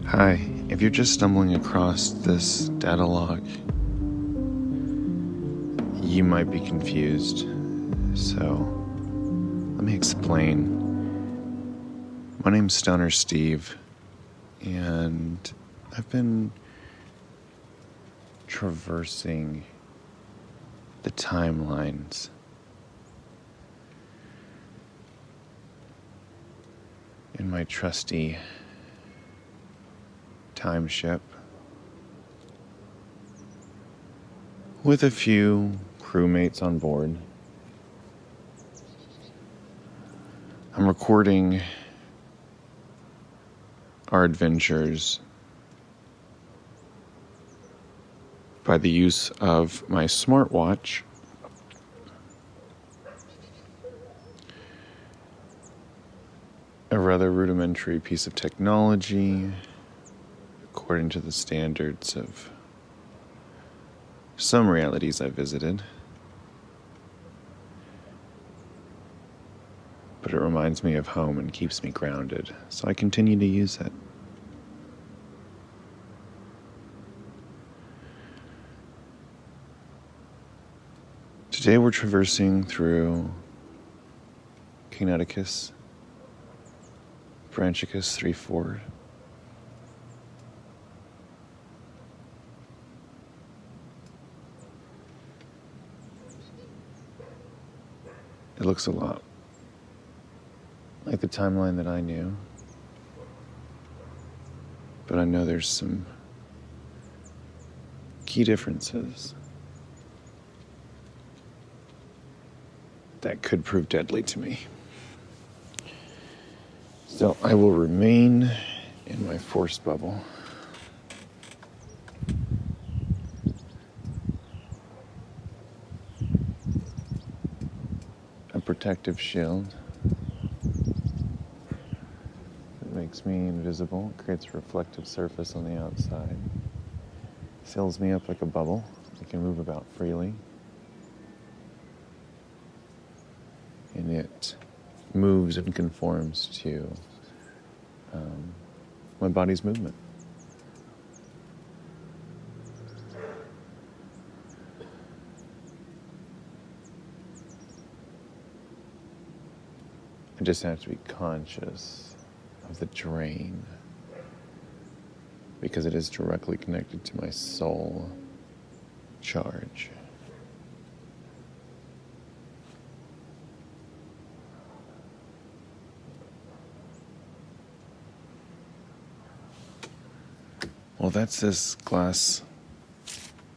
Hi, if you're just stumbling across this data log, you might be confused. So, let me explain. My name's StonerSteve, and I've been traversing the timelines in my trusty time ship with a few crewmates on board. I'm recording our adventures by the use of my smartwatch, a rather rudimentary piece of technology according to the standards of some realities I've visited. But it reminds me of home and keeps me grounded, so I continue to use it. Today we're traversing through Connecticus, Branchicus 3-4. It looks a lot like the timeline that I knew, but I know there's some key differences that could prove deadly to me. So I will remain in my force bubble. A protective shield that makes me invisible, creates a reflective surface on the outside, seals me up like a bubble. I can move about freely, and it moves and conforms to my body's movement. I just have to be conscious of the drain, because it is directly connected to my soul charge. Well, that's this glass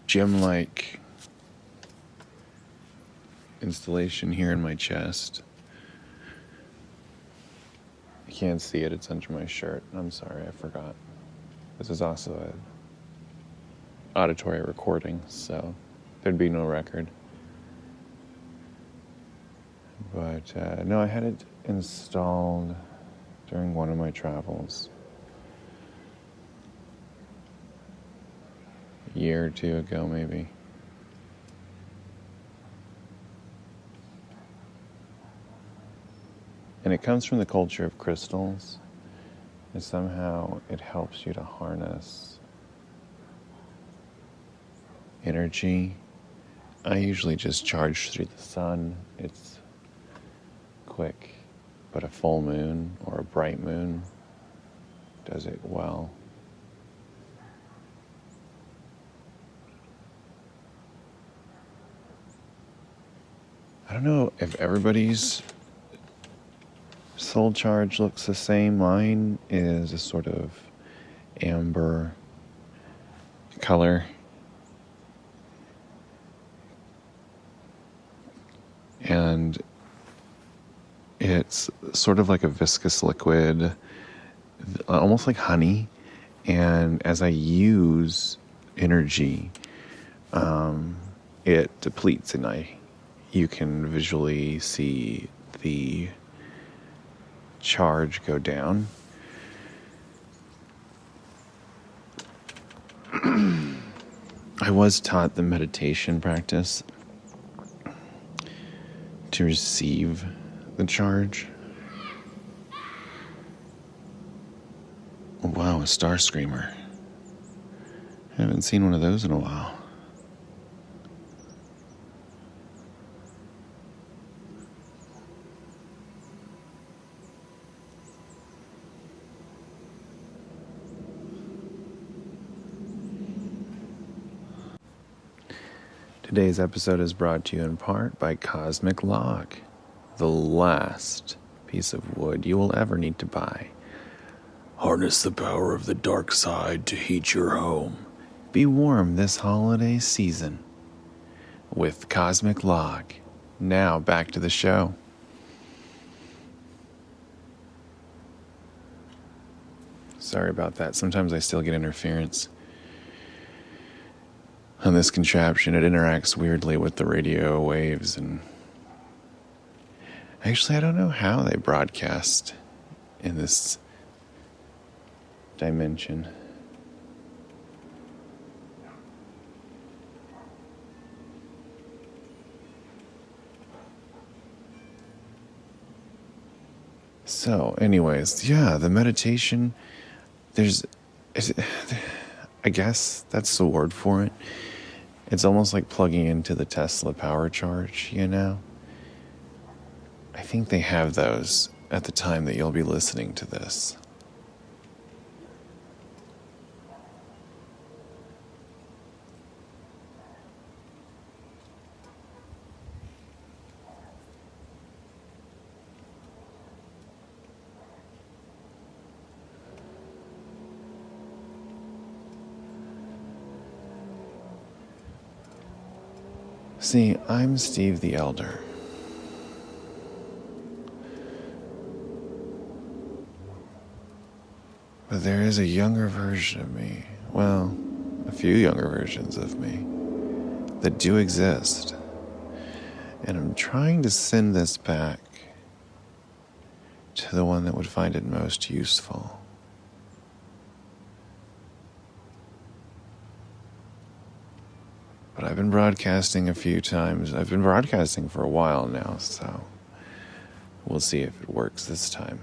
gem-like installation here in my chest. You can't see it, it's under my shirt. I'm sorry, I forgot. This is also an auditory recording, so there'd be no record. But no, I had it installed during one of my travels a year or two ago, maybe. And it comes from the culture of crystals, and somehow it helps you to harness energy. I usually just charge through the sun. It's quick, but a full moon or a bright moon does it well. I don't know if everybody's soul charge looks the same. Mine is a sort of amber color. And it's sort of like a viscous liquid, almost like honey. And as I use energy, it depletes, and you can visually see the charge go down. I was taught the meditation practice to receive the charge. Oh, wow, a star screamer. I haven't seen one of those in a while. Today's episode is brought to you in part by Cosmic Log, the last piece of wood you will ever need to buy. Harness the power of the dark side to heat your home. Be warm this holiday season with Cosmic Log. Now back to the show. Sorry about that. Sometimes I still get interference on this contraption. It interacts weirdly with the radio waves, and actually I don't know how they broadcast in this dimension. So anyways, yeah, the meditation, I guess that's the word for it. It's almost like plugging into the Tesla power charge, you know? I think they have those at the time that you'll be listening to this. See, I'm Steve the Elder. But there is a younger version of me. Well, a few younger versions of me that do exist. And I'm trying to send this back to the one that would find it most useful. But I've been broadcasting a few times. I've been broadcasting for a while now, so we'll see if it works this time.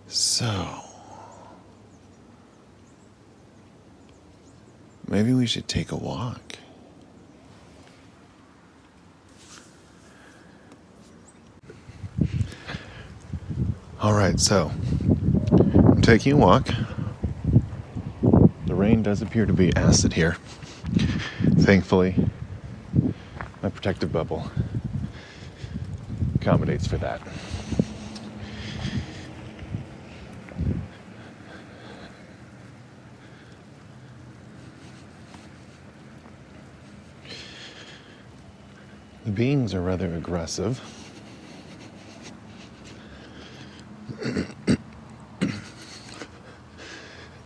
So, maybe we should take a walk. All right, so I'm taking a walk. The rain does appear to be acid here. Thankfully, my protective bubble accommodates for that. The beings are rather aggressive.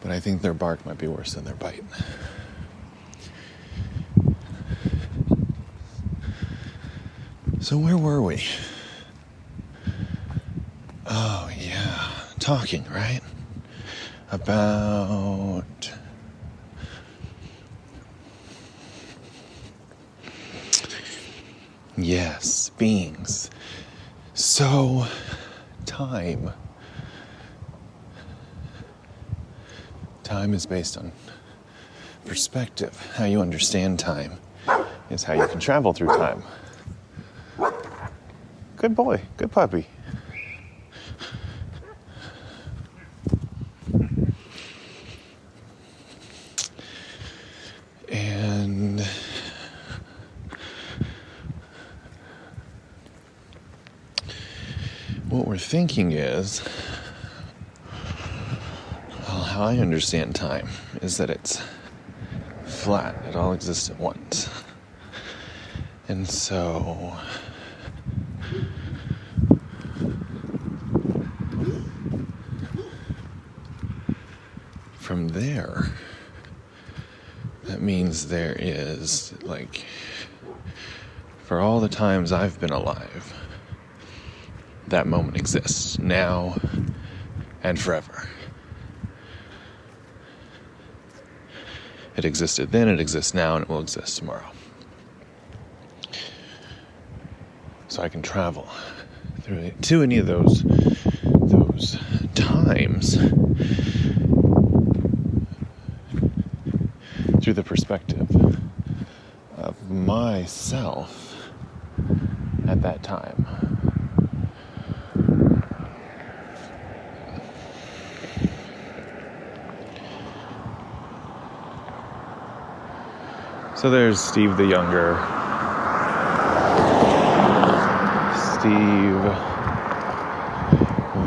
But I think their bark might be worse than their bite. So where were we? Oh yeah, talking, right? About yes, beings. So, time. Time is based on perspective. How you understand time is how you can travel through time. Good boy, good puppy. And what we're thinking is, well, how I understand time is that it's flat. It all exists at once. And so from there, that means there is, like, for all the times I've been alive, that moment exists. Now, and forever. It existed then, it exists now, and it will exist tomorrow. So I can travel to any of those times through the perspective of myself at that time. So there's Steve the younger, Steve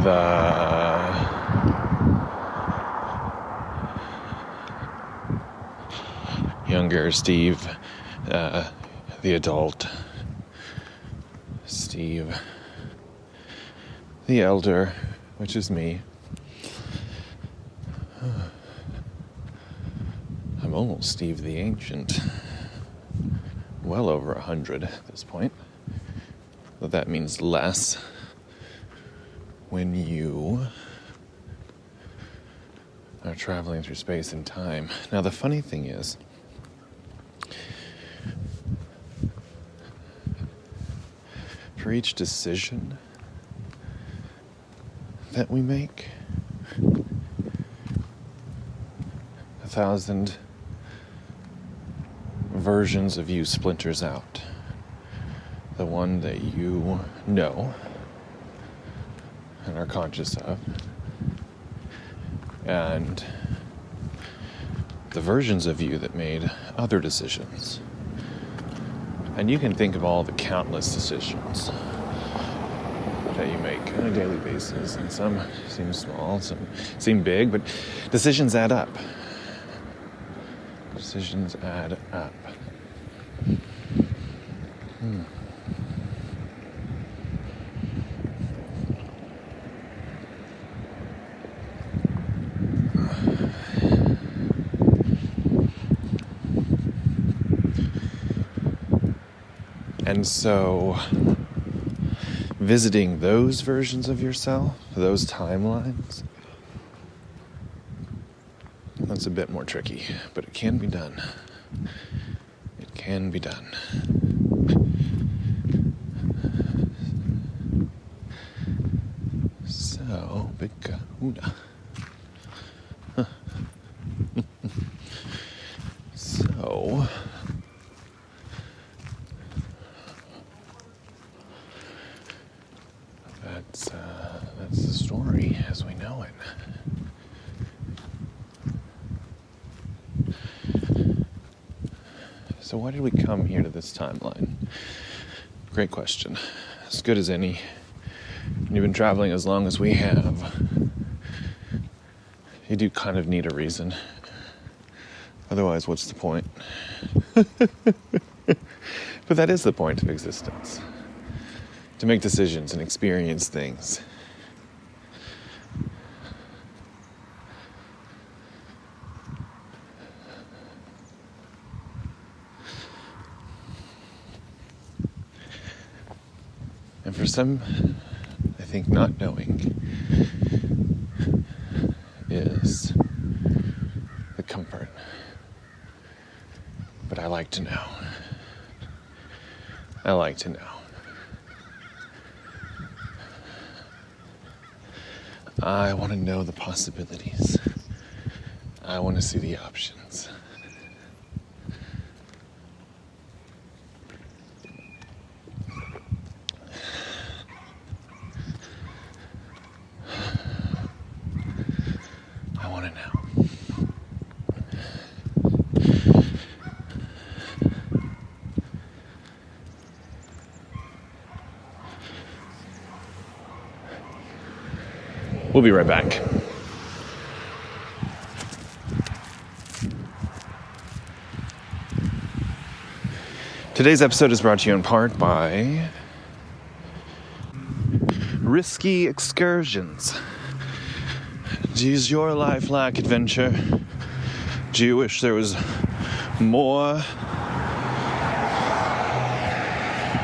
the younger, Steve the adult, Steve the elder, which is me. I'm almost Steve the ancient. Well over 100 at this point. But that means less when you are traveling through space and time. Now the funny thing is, for each decision that we make, 1,000 versions of you splinters out. The one that you know and are conscious of, and the versions of you that made other decisions. And you can think of all the countless decisions that you make on a daily basis, and some seem small, some seem big, but decisions add up. Decisions add up. And so, visiting those versions of yourself, those timelines, that's a bit more tricky, but it can be done. It can be done. So, big kahuna. So, that's the story as we know it. So why did we come here to this timeline? Great question. As good as any. When you've been traveling as long as we have, you do kind of need a reason. Otherwise, what's the point? But that is the point of existence. To make decisions and experience things. And for some, I think not knowing is the comfort. But I like to know. I like to know. I want to know the possibilities. I want to see the options. I want to know. We'll be right back. Today's episode is brought to you in part by Risky Excursions. Does your life lack adventure? Do you wish there was more?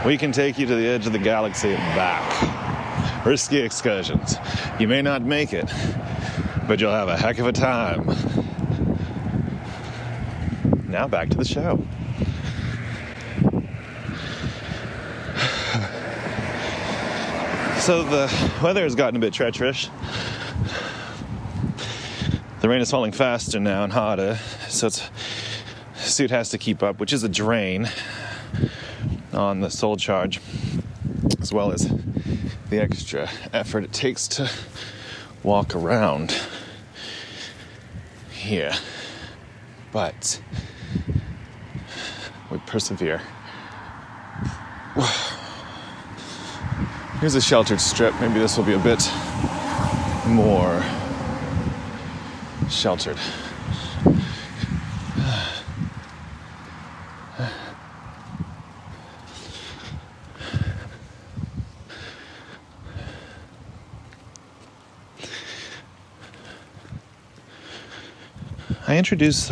We can take you to the edge of the galaxy and back. risky excursions. You may not make it, but you'll have a heck of a time. Now back to the show. So the weather has gotten a bit treacherous. The rain is falling faster now and harder, so the suit has to keep up, which is a drain on the soul charge, as well as the extra effort it takes to walk around here. But we persevere. Here's a sheltered strip. Maybe this will be a bit more sheltered. I introduced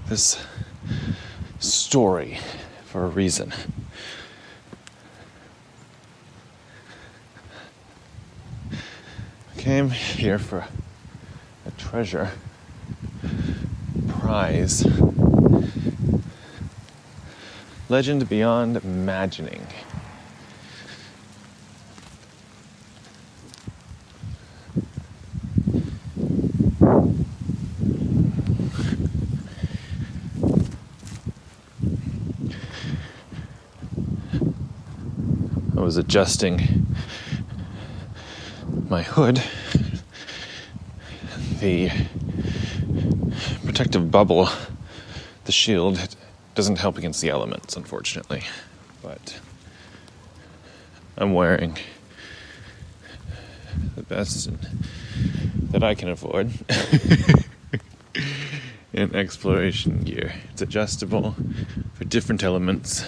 this story for a reason. I came here for a treasure prize. Legend beyond imagining. I was adjusting my hood. The protective bubble, the shield, doesn't help against the elements, unfortunately. But I'm wearing the best that I can afford in exploration gear. It's adjustable for different elements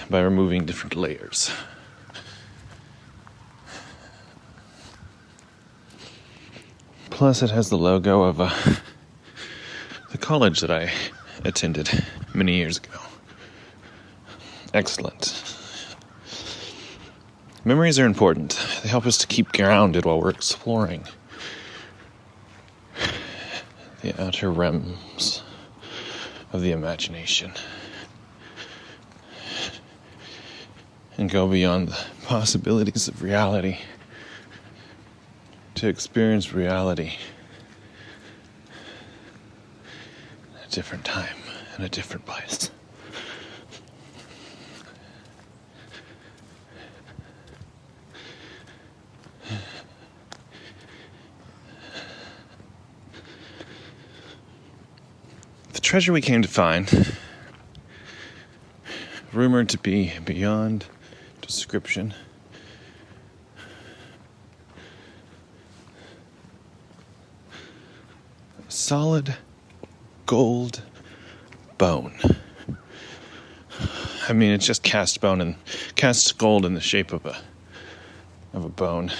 by removing different layers. Plus, it has the logo of the college that I attended many years ago. Excellent. Memories are important. They help us to keep grounded while we're exploring the outer realms of the imagination and go beyond the possibilities of reality to experience reality at a different time in a different place. The treasure we came to find, rumored to be beyond description, solid gold bone. I mean, it's just cast bone and cast gold in the shape of a bone.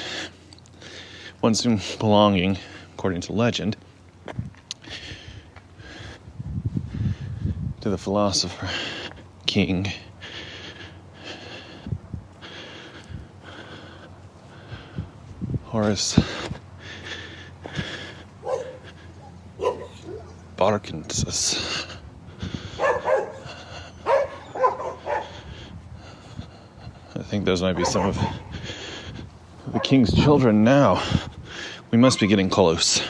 Once belonging, according to legend, to the philosopher king Horace Barkensis. I think those might be some of the king's children now. We must be getting close.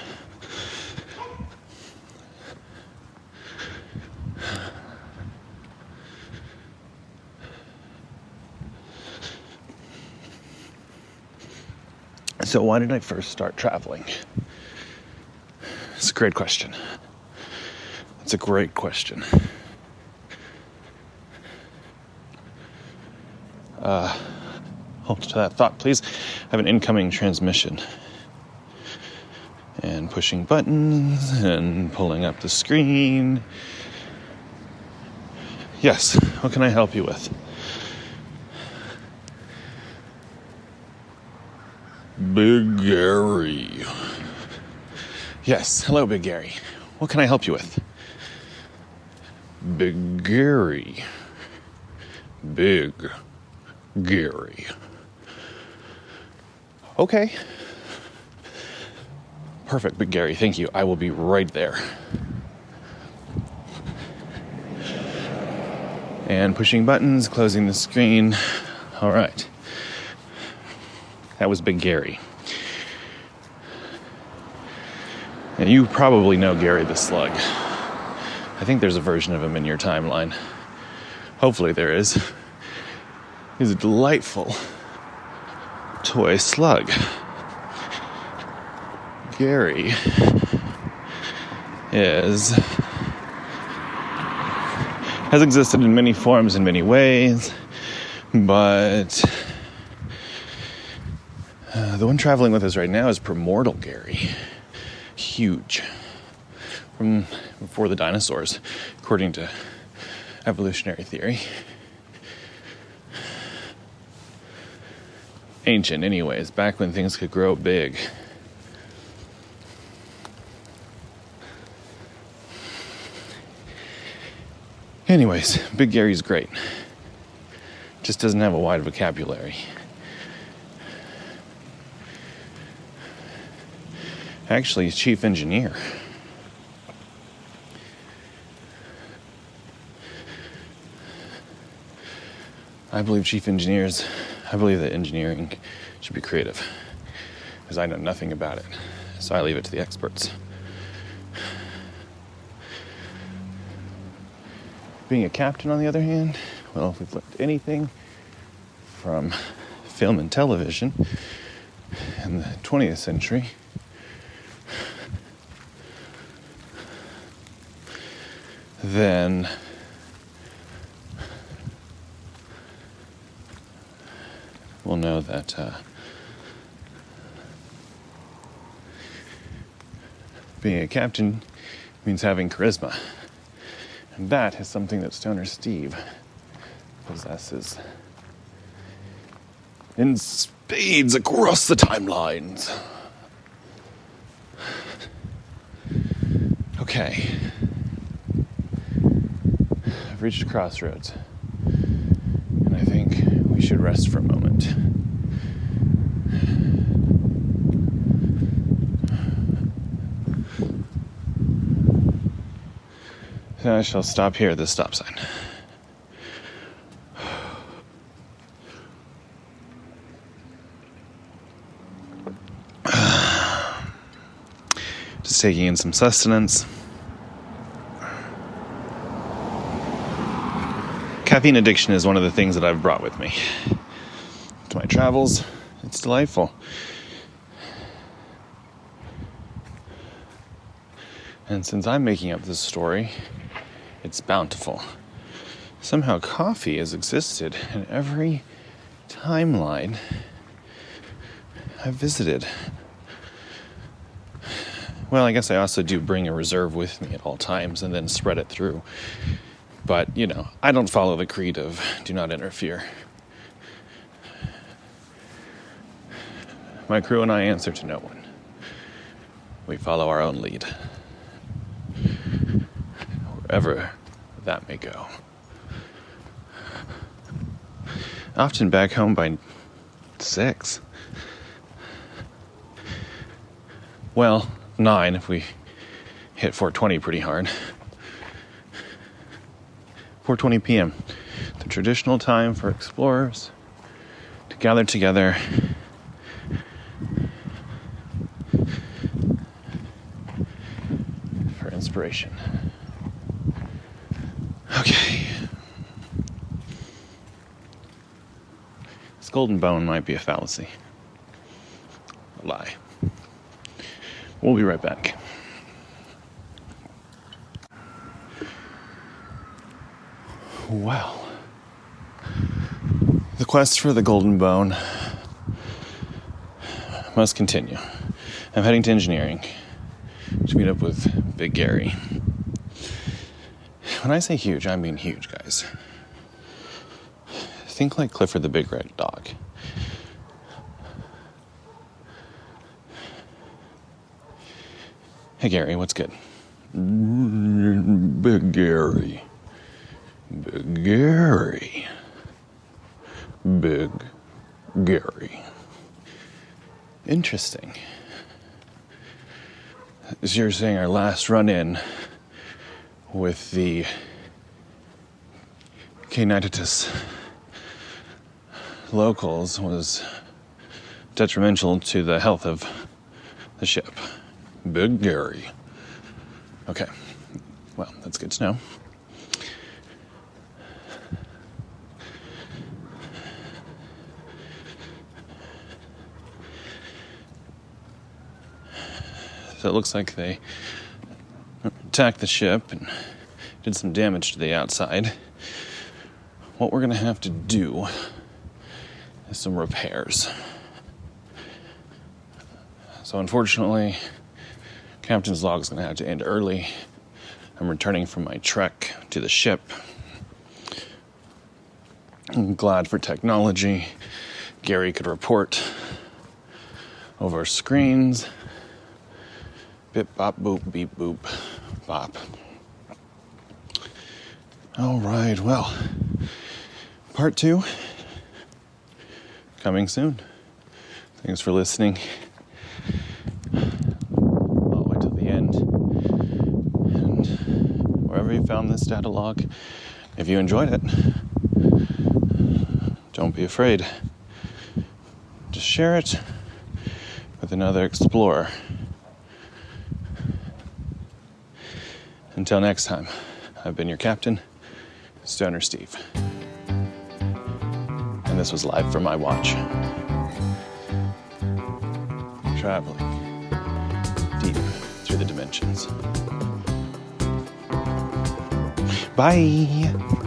So why did I first start traveling? It's a great question. It's a great question. Hold to that thought, please. I have an incoming transmission. And pushing buttons and pulling up the screen. Yes, what can I help you with? Big Gary. Yes, hello, Big Gary. What can I help you with? Big Gary. Big Gary. Okay. Perfect, Big Gary. Thank you. I will be right there. And pushing buttons, closing the screen. All right. That was Big Gary. And you probably know Gary the Slug. I think there's a version of him in your timeline. Hopefully there is. He's a delightful toy slug. Gary has existed in many forms in many ways, but the one traveling with us right now is Primordial Gary. Huge. From before the dinosaurs, according to evolutionary theory. Ancient anyways, back when things could grow big. Anyways, Big Gary's great. Just doesn't have a wide vocabulary. Actually, he's chief engineer. I believe that engineering should be creative, because I know nothing about it, so I leave it to the experts. Being a captain, on the other hand, well, if we've learned anything from film and television in the 20th century, then we'll know that being a captain means having charisma. And that is something that StonerSteve possesses in spades across the timelines. Okay. I've reached a crossroads, and I think we should rest for a moment. I shall stop here at this stop sign. Just taking in some sustenance. Caffeine addiction is one of the things that I've brought with me to my travels. It's delightful. And since I'm making up this story, it's bountiful. Somehow coffee has existed in every timeline I've visited. Well, I guess I also do bring a reserve with me at all times and then spread it through. But, I don't follow the creed of do not interfere. My crew and I answer to no one. We follow our own lead. Wherever that may go. Often back home by 6. Well, 9 if we hit 4:20 pretty hard. 4:20 p.m. The traditional time for explorers to gather together for inspiration. Okay. This golden bone might be a fallacy. A lie. We'll be right back. Well, the quest for the golden bone must continue. I'm heading to engineering to meet up with Big Gary. When I say huge, I mean huge, guys. Think like Clifford the Big Red Dog. Hey Gary, what's good? Big Gary. Big Gary. Big Gary. Interesting. So you're saying our last run-in with the Canititus locals was detrimental to the health of the ship. Big Gary. Okay. Well, that's good to know. So it looks like they attacked the ship and did some damage to the outside. What we're going to have to do is some repairs. So unfortunately, Captain's log is going to have to end early. I'm returning from my trek to the ship. I'm glad for technology. Gary could report over screens. Bip, bop, boop, beep, boop, bop. All right, well, part 2 coming soon. Thanks for listening. All the way till the end. And wherever you found this data log, if you enjoyed it, don't be afraid. Just share it with another explorer. Until next time, I've been your captain, StonerSteve. And this was live from my watch. Traveling deep through the dimensions. Bye!